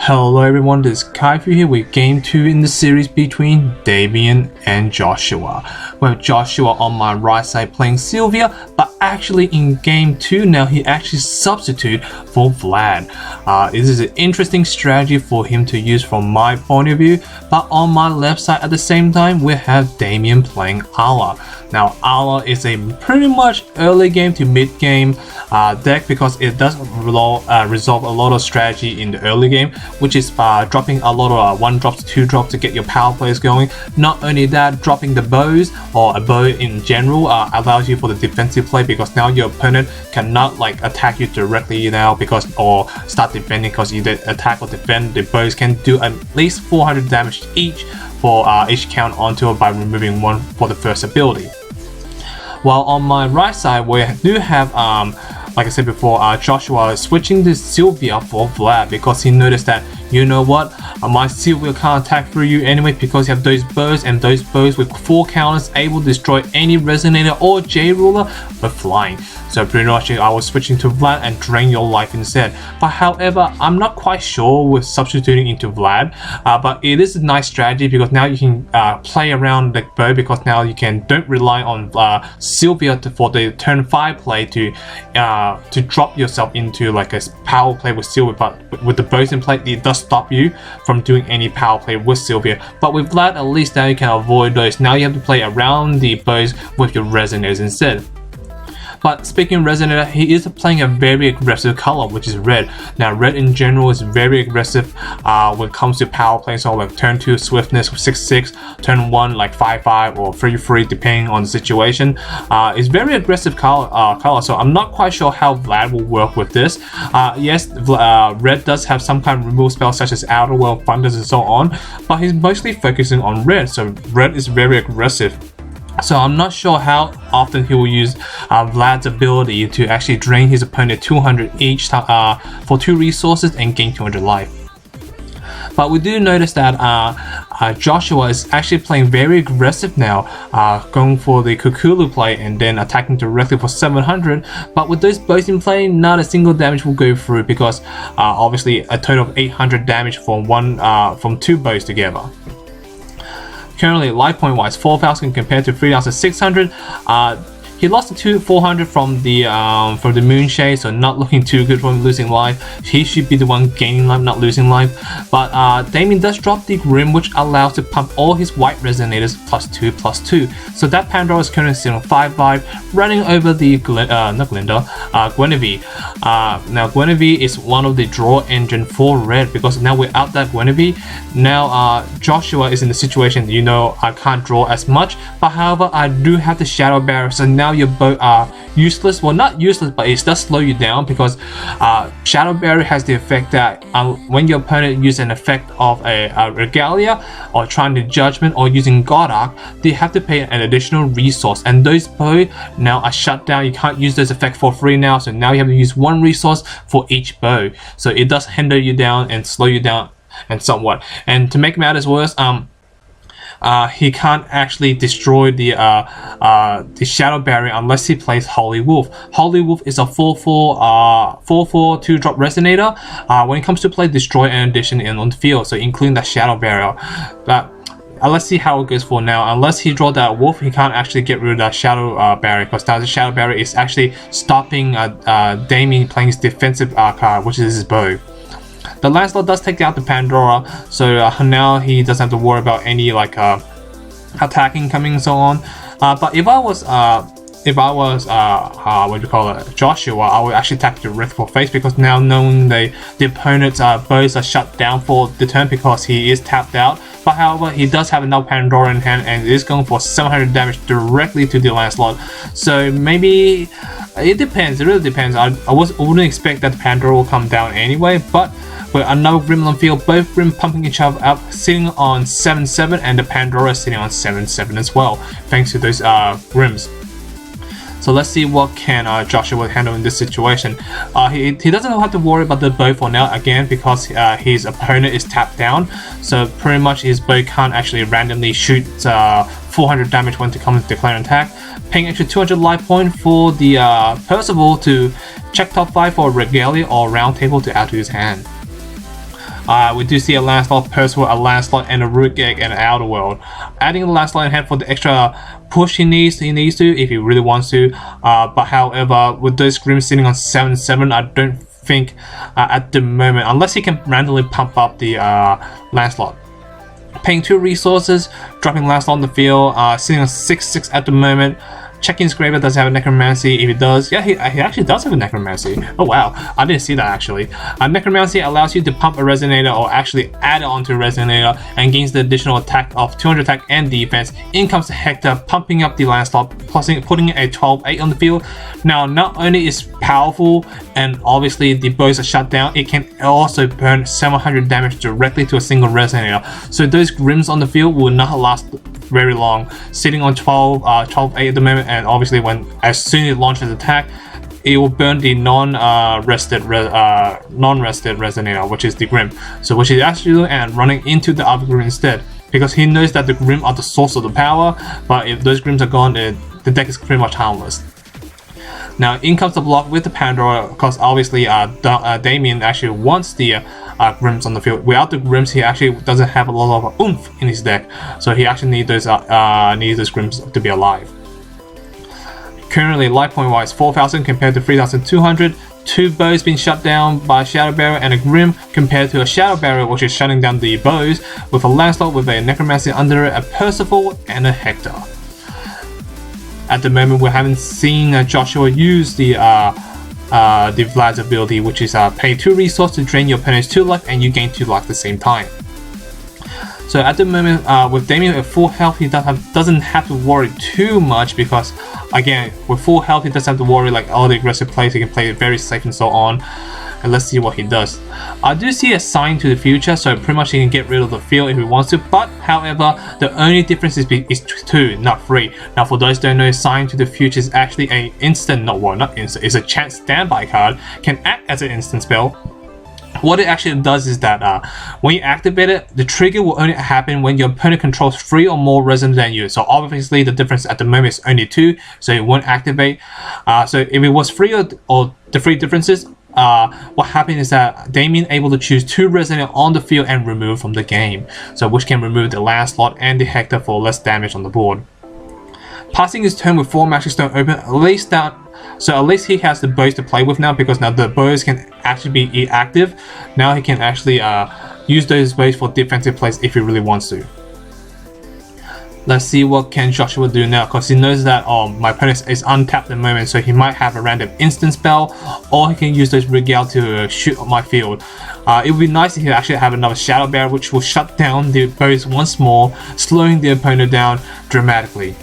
Hello everyone, this is Kaifu here with Game 2 in the series between Damian and Joshua. We have Joshua on my right side playing Sylvia, but actually in Game 2 now he actually substitute for Vlad. This is an interesting strategy for him to use from my point of view, but on my left side at the same time we have Damian playing Arla. Now Arla is a pretty much early game to mid game deck because it does resolve a lot of strategy in the early game, which is dropping a lot of 1-drops, 2-drops to get your power plays going. Not only that, dropping the bows or a bow in general allows you for the defensive play because now your opponent cannot like attack you directly now or start defending because either attack or defend. The bows can do at least 400 damage each for each count onto it by removing one for the first ability. While on my right side we do have like I said before, Joshua is switching to Sylvia for Vlad because he noticed that, you know what, my Sylvia can't attack through you anyway because you have those bows, and those bows with 4 counters able to destroy any resonator or J-ruler with flying. So pretty much I was switching to Vlad and drain your life instead. But however, I'm not quite sure with substituting into Vlad, but it is a nice strategy because now you can play around the bow because now you don't rely on Sylvia for the turn 5 play to drop yourself into like a power play with Sylvia, but with the bows in play it does stop you from doing any power play with Sylvia. But with Vlad, at least now you can avoid those. Now you have to play around the bows with your resonators instead. But speaking of resonator, he is playing a very aggressive color, which is red. Now red in general is very aggressive when it comes to power play, so like turn 2 swiftness with 6/6, turn 1 like 5/5 or 3/3 depending on the situation. It's very aggressive color, so I'm not quite sure how Vlad will work with this. Yes, red does have some kind of removal spells such as Outer World, Thunders and so on, but he's mostly focusing on red, so red is very aggressive. So I'm not sure how often he will use Vlad's ability to actually drain his opponent 200 each for 2 resources and gain 200 life. But we do notice that Joshua is actually playing very aggressive now, going for the Kukulu play and then attacking directly for 700. But with those bows in play, not a single damage will go through because obviously a total of 800 damage from 2 bows together. Currently, life point wise, 4,000 compared to 3,600. He lost to 400 from the Moonshade, so not looking too good from losing life. He should be the one gaining life, not losing life. But Damian does drop the Grim, which allows to pump all his white resonators +2/+2. So that Pandora is currently sitting on 5/5, running over the Guinevere. Now Guinevere is one of the draw engine for red because now without that Guinevere, now Joshua is in the situation, you know, I can't draw as much, but however I do have the Shadow Barrier, so now your bow are useless. Well, not useless, but it does slow you down because Shadow Barrier has the effect that when your opponent uses an effect of a Regalia or trying to Judgment or using God Arc, they have to pay an additional resource, and those bow now are shut down. You can't use those effects for free now, so now you have to use 1 resource for each bow. So it does hinder you down and slow you down and somewhat. And to make matters worse, he can't actually destroy the Shadow Barrier unless he plays Holy Wolf. Holy Wolf is a 4/4 2-drop resonator. When it comes to play destroy an addition on the field, so including the Shadow Barrier. But let's see how it goes for now. Unless he draws that wolf, he can't actually get rid of that Shadow Barrier because now the Shadow Barrier is actually stopping Damian playing his defensive card, which is his bow. The Lancelot does take out the Pandora, so now he doesn't have to worry about any like attacking coming and so on. But if I was what do you call it, Joshua, I would actually attack direct for face because now knowing the opponent's bows are shut down for the turn because he is tapped out. But however, he does have enough Pandora in hand and is going for 700 damage directly to the Lancelot. So maybe it depends. It really depends. I wouldn't expect that the Pandora will come down anyway, but with another Grim on field, both Grim pumping each other up, sitting on 7/7, and the Pandora sitting on 7/7 as well, thanks to those Grims. So let's see what can Joshua handle in this situation. He doesn't have to worry about the bow for now, again, because his opponent is tapped down. So pretty much his bow can't actually randomly shoot 400 damage when it comes to declare an attack. Paying extra 200 life point for the Percival to check top 5 for Regalia or Round Table to add to his hand. We do see a Lancelot, Percival, a Lancelot, and a Root Egg and an Outer World. Adding the Lancelot in hand for the extra push he needs to if he really wants to. But however, with those Grims sitting on 7/7, I don't think at the moment, unless he can randomly pump up the Lancelot. Paying 2 resources, dropping Lancelot on the field, sitting on 6/6 at the moment. Checking his graveyard, does he have a Necromancy? If he does, yeah, he actually does have a Necromancy. Oh wow, I didn't see that actually. Necromancy allows you to pump a Resonator or actually add it onto a Resonator and gains the additional attack of 200 attack and defense. In comes the Hector, pumping up the Lancelot, putting a 12/8 on the field. Now, not only is powerful and obviously the bows are shut down, it can also burn 700 damage directly to a single Resonator. So those Grims on the field will not last very long, sitting on 12/8 at the moment, and obviously as soon as it launches attack, it will burn the non-rested Resonator, which is the Grim. So what he's actually doing and running into the other Grim instead, because he knows that the Grim are the source of the power, but if those Grims are gone, the deck is pretty much harmless. Now in comes the block with the Pandora, because obviously Damian actually wants the Grims on the field. Without the Grims, he actually doesn't have a lot of oomph in his deck, so he actually needs those Grims to be alive. Currently, life point wise, 4,000 compared to 3,200. 2 bows being shut down by Shadow Barrier and a Grim, compared to a Shadow Barrier which is shutting down the bows with a Lancelot with a Necromancy under it, a Percival, and a Hector. At the moment, we haven't seen Joshua use the Vlad's ability, which is pay 2 resources to drain your opponent's 2 life and you gain 2 life at the same time. So at the moment, with Damian at full health, he doesn't have to worry too much, because again, with full health, he doesn't have to worry like all the aggressive plays. He can play it very safe and so on. And let's see what he does. I do see a sign to the future, so pretty much he can get rid of the field if he wants to. But however, the only difference is 2, not 3. Now for those who don't know, sign to the future is actually a instant, not instant, it's a chance standby card, can act as an instant spell. What it actually does is that when you activate it, the trigger will only happen when your opponent controls 3 or more residents than you. So obviously the difference at the moment is only 2, so it won't activate. So if it was 3 or the 3 differences, what happened is that Damian able to choose 2 resident on the field and remove from the game, so which can remove the Lancelot and the Hector for less damage on the board. Passing his turn with 4 Magic Stone open, at least he has the bows to play with now, because now the bows can actually be active. Now he can actually use those bows for defensive plays if he really wants to. Let's see what can Joshua do now, because he knows that my opponent is untapped at the moment, so he might have a random instant spell, or he can use those Regal to shoot on my field. It would be nice if he actually have another Shadow Barrier, which will shut down the bows once more, slowing the opponent down dramatically.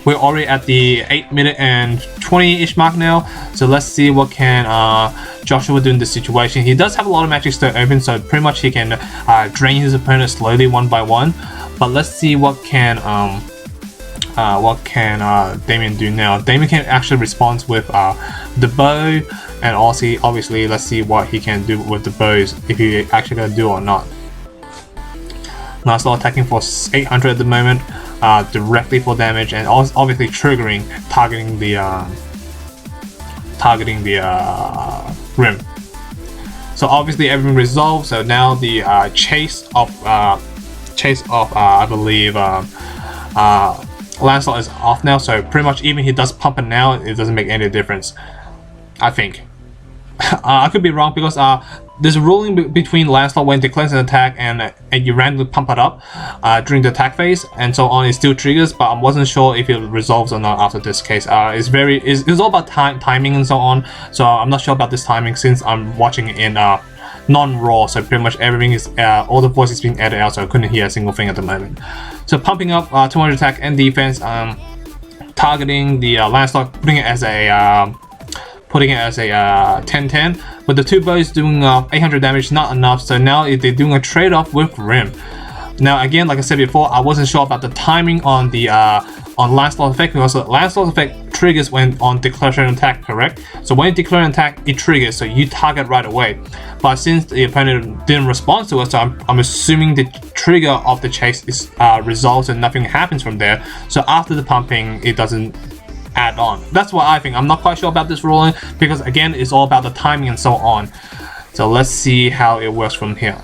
We're already at the 8-minute and 20-ish mark now, so let's see what can Joshua do in this situation. He does have a lot of Magic Stone open, so pretty much he can drain his opponent slowly one by one. But let's see what can Damian do now. Damian can actually respond with the bow, and also obviously let's see what he can do with the bows, if he actually gonna do or not. Lancelot attacking for 800 at the moment, directly for damage, and also obviously triggering, targeting the Grim. So obviously everything resolved. So now the chase of I believe Lancelot is off now. So pretty much even he does pump it now, it doesn't make any difference, I think. I could be wrong, because there's a ruling between Lancelot when it declares an attack and you randomly pump it up during the attack phase and so on. It still triggers, but I wasn't sure if it resolves or not after this case. It's all about timing and so on. So I'm not sure about this timing, since I'm watching it in non-raw. So pretty much everything is all the voices being edited out, so I couldn't hear a single thing at the moment. So pumping up 200 attack and defense, targeting the Lancelot, putting it as a 10-10, but the 2 bows doing 800 damage, not enough. So now they're doing a trade-off with Grim. Now again, like I said before, I wasn't sure about the timing on the on Lancelot effect, because the Lancelot effect triggers when on declaration attack, correct? So when you declare an attack, it triggers, so you target right away. But since the opponent didn't respond to it, so I'm assuming the trigger of the chase is resolved and nothing happens from there. So after the pumping, it doesn't add on. That's what I think. I'm not quite sure about this ruling, because again, it's all about the timing and so on. So let's see how it works from here.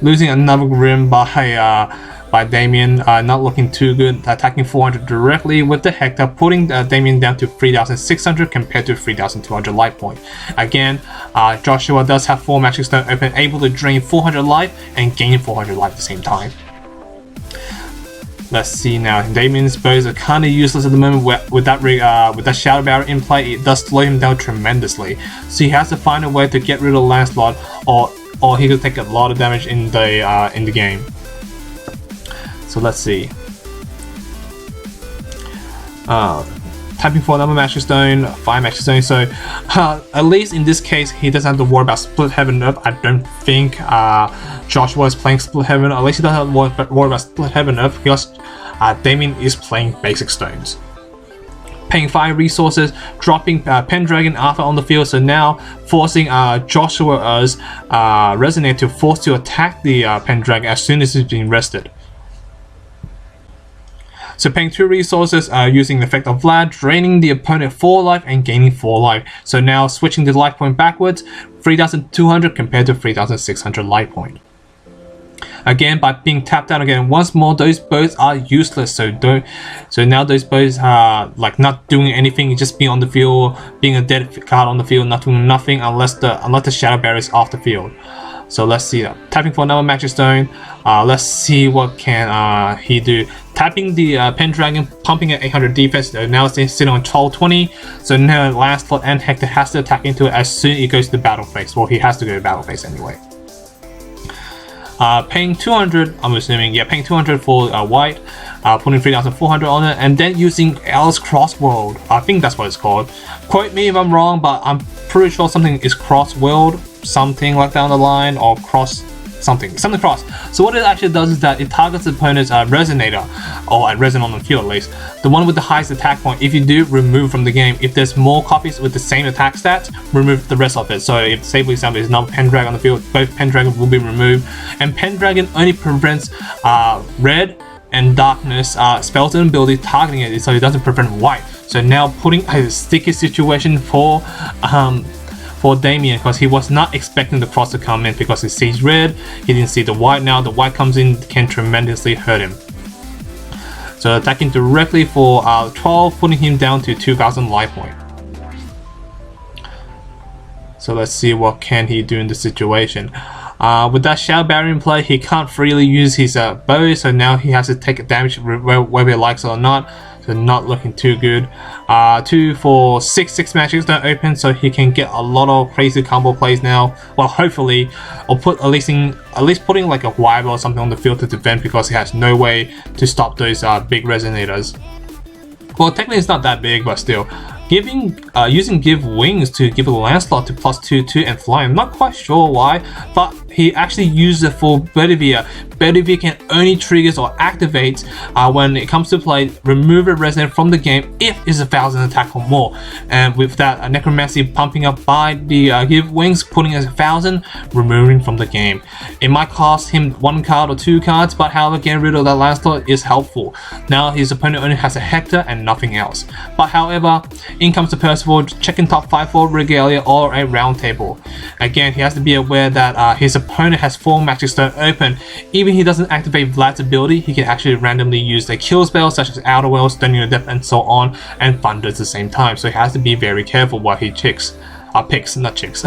Losing another Grim by Damian, not looking too good, attacking 400 directly with the Hector, putting Damian down to 3,600 compared to 3,200 life point. Again, Joshua does have 4 Magic Stone open, able to drain 400 life and gain 400 life at the same time. Let's see now. Damian's bows are kind of useless at the moment with that Shadow Barrier in play. It does slow him down tremendously, so he has to find a way to get rid of Lancelot, or he could take a lot of damage in the game. So let's see. Tapping for another Magic Stone, 5 Magic Stone. So at least in this case, he doesn't have to worry about Split Heaven up. I don't think Joshua is playing Split Heaven. At least he doesn't have to worry about Split Heaven up because Damian is playing basic stones. Paying 5 resources, dropping Pendragon Arthur on the field, so now forcing Joshua's Resonate to force to attack the Pendragon as soon as it's being rested. So paying 2 resources, using the effect of Vlad, draining the opponent 4 life and gaining 4 life. So now switching the life point backwards, 3,200 compared to 3,600 life point. Again, by being tapped out again once more, those bows are useless. So now those bows are like not doing anything, just being on the field, being a dead card on the field, not doing nothing unless the Shadow Barrier is off the field. So let's see that. Tapping for another Magic Stone. Let's see what can he do. Tapping the Pendragon, pumping at 800 defense. Now it's sitting on 1220. So now Lancelot and Hector has to attack into it as soon as he goes to the battle phase. Well, he has to go to battle phase anyway. Paying 200, I'm assuming, yeah, paying 200 for white, putting 3,400 on it, and then using L's Crossworld. I think that's what it's called. Quote me if I'm wrong, but I'm pretty sure something is Crossworld, something like down the line, or something cross. So what it actually does is that it targets the opponent's Resonator, or Resonate on the field at least, the one with the highest attack point. If you do, remove from the game. If there's more copies with the same attack stats, remove the rest of it. So if, say for example, there's another Pendragon on the field, both Pendragon will be removed. And Pendragon only prevents red and darkness spells and abilities targeting it, so it doesn't prevent white. So now putting a sticky situation for Damian, because he was not expecting the cross to come in because he sees red, he didn't see the white. Now the white comes in, can tremendously hurt him. So attacking directly for 12, putting him down to 2,000 life point. So let's see what can he do in this situation. With that Shadow Barrier in play, he can't freely use his bow, so now he has to take damage whether he likes it or not. So not looking too good. 2 for 6 matches don't open, so he can get a lot of crazy combo plays now. Well, hopefully, or at least putting like a Wyvern or something on the field to defend, because he has no way to stop those big resonators. Well, technically it's not that big, but still. Using Give Wings to give a Lancelot to +2/2 and fly. I'm not quite sure why, but he actually used it for Bedivere. Bedivere can only triggers or activates when it comes to play, remove a resonant from the game if it's 1,000 attack or more. And with that Necromancy pumping up by the Give Wings, putting as 1,000, removing from the game. It might cost him 1 card or 2 cards, but however, getting rid of that Lancelot is helpful. Now his opponent only has a Hector and nothing else. But however, in comes to Percival, checking top 5 for Regalia or a Round Table. Again, he has to be aware that his opponent has 4 Magic Stone open. Even if he doesn't activate Vlad's ability, he can actually randomly use a kill spell such as Outer Well, Stunning the Depth, and so on, and Thunder at the same time. So he has to be very careful what he picks, not chicks.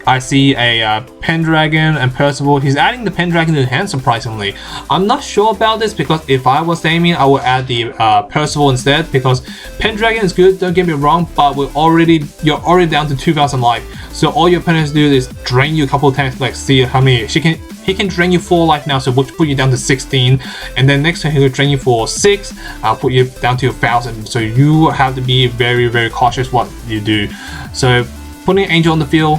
I see a Pendragon and Percival. He's adding the Pendragon to the hand, surprisingly. I'm not sure about this, because if I was Damian, I would add the Percival instead, because Pendragon is good, don't get me wrong, but you're already down to 2,000 life. So all your opponents do is drain you a couple of times, like see how many he can drain you 4 life now, so which put you down to 16, and then next time he will drain you for 6, put you down to 1,000. So you have to be very, very cautious what you do. So putting Angel on the field,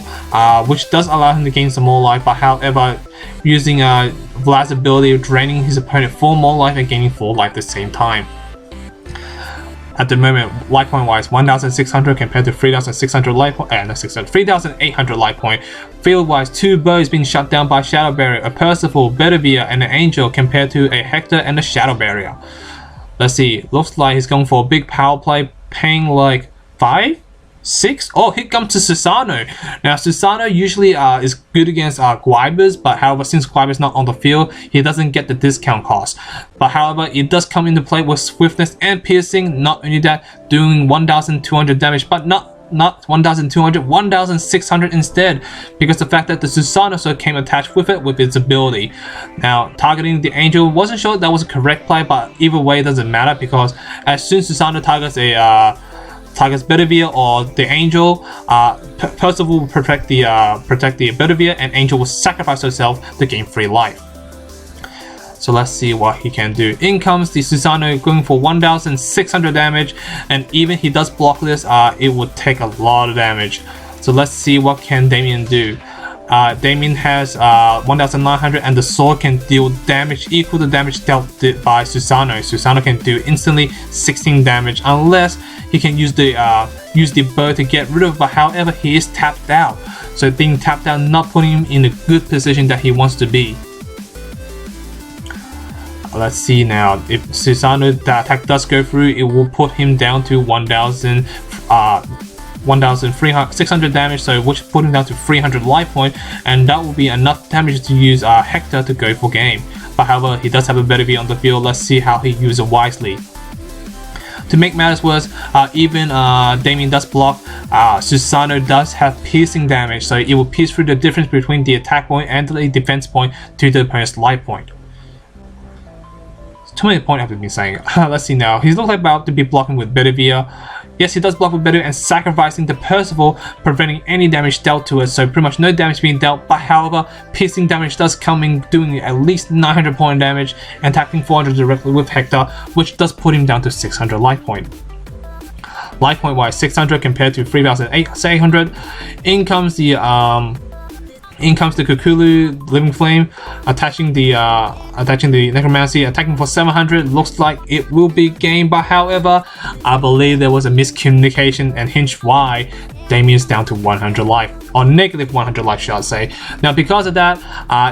which does allow him to gain some more life, but however, using Vlad's ability of draining his opponent 4 more life and gaining 4 life at the same time. At the moment, life point wise, 1,600 compared to 3,600 life point, 3,800 life point. Field wise, 2 bows being shut down by Shadow Barrier, a Percival, Bedivere, and an Angel compared to a Hector and a Shadow Barrier. Let's see, looks like he's going for a big power play, paying like 5? 6. Oh, here comes to Susano. Now Susano usually is good against Guibers, but however, since Guiber's not on the field, he doesn't get the discount cost. But however, it does come into play with swiftness and piercing. Not only that, doing 1,200 damage, but not 1,200, 1,600 instead, because the fact that the Susano sword came attached with it with its ability. Now targeting the Angel, wasn't sure that was a correct play, but either way it doesn't matter, because as soon as Susano targets Bedivere or the Angel, Percival will protect the Bedivere, and Angel will sacrifice herself to gain free life. So let's see what he can do. In comes the Susano going for 1,600 damage, and even he does block this, it would take a lot of damage. So let's see what can Damian do. Damian has 1,900, and the sword can deal damage equal to damage dealt by Susano. Susano can do instantly 16 damage unless he can use the bow to get rid of it. But however, he is tapped out. So being tapped out not putting him in a good position that he wants to be. Let's see now. If Susano, the attack does go through, it will put him down to 1,600 damage, so which put him down to 300 life point, and that will be enough damage to use Hector to go for game. But however, he does have a better view on the field. Let's see how he uses it wisely. To make matters worse, even Damian does block, Susano does have piercing damage, so it will pierce through the difference between the attack point and the defense point to the opponent's life point. Too many points I've been saying. Let's see now. He looks like about to be blocking with Bedivere. Yes, he does block with Bedivere and sacrificing the Percival, preventing any damage dealt to it. So pretty much no damage being dealt. But however, piercing damage does come in, doing at least 900 point damage and attacking 400 directly with Hector, which does put him down to 600 life point. Life point wise, 600 compared to 3,800. In comes the Kukulu, Living Flame, attaching the Necromancy, attacking for 700. Looks like it will be game, but however, I believe there was a miscommunication, and hence why Damian's down to 100 life, or negative 100 life, should I say. Now because of that,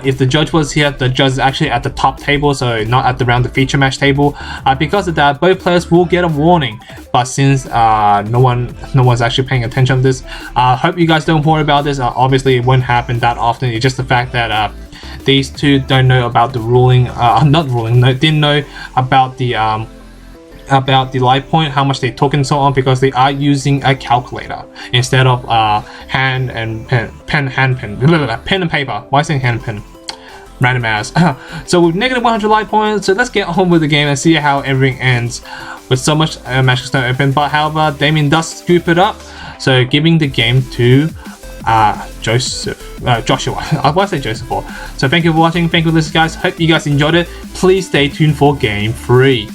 if the judge was here, the judge is actually at the top table, so not at the round the feature match table. Because of that, both players will get a warning, but since no one's actually paying attention to this, hope you guys don't worry about this. Obviously it won't happen that often. It's just the fact that these two don't know about the ruling, didn't know about the life point, how much they took and so on, because they are using a calculator instead of pen and paper. Why saying hand and pen? Random ass. So with negative 100 life points, so let's get on with the game and see how everything ends. With so much magic stone open, but however, Damian does scoop it up, so giving the game to Joshua. I want to say Joseph. So thank you for watching. Thank you for listening, guys. Hope you guys enjoyed it. Please stay tuned for game 3.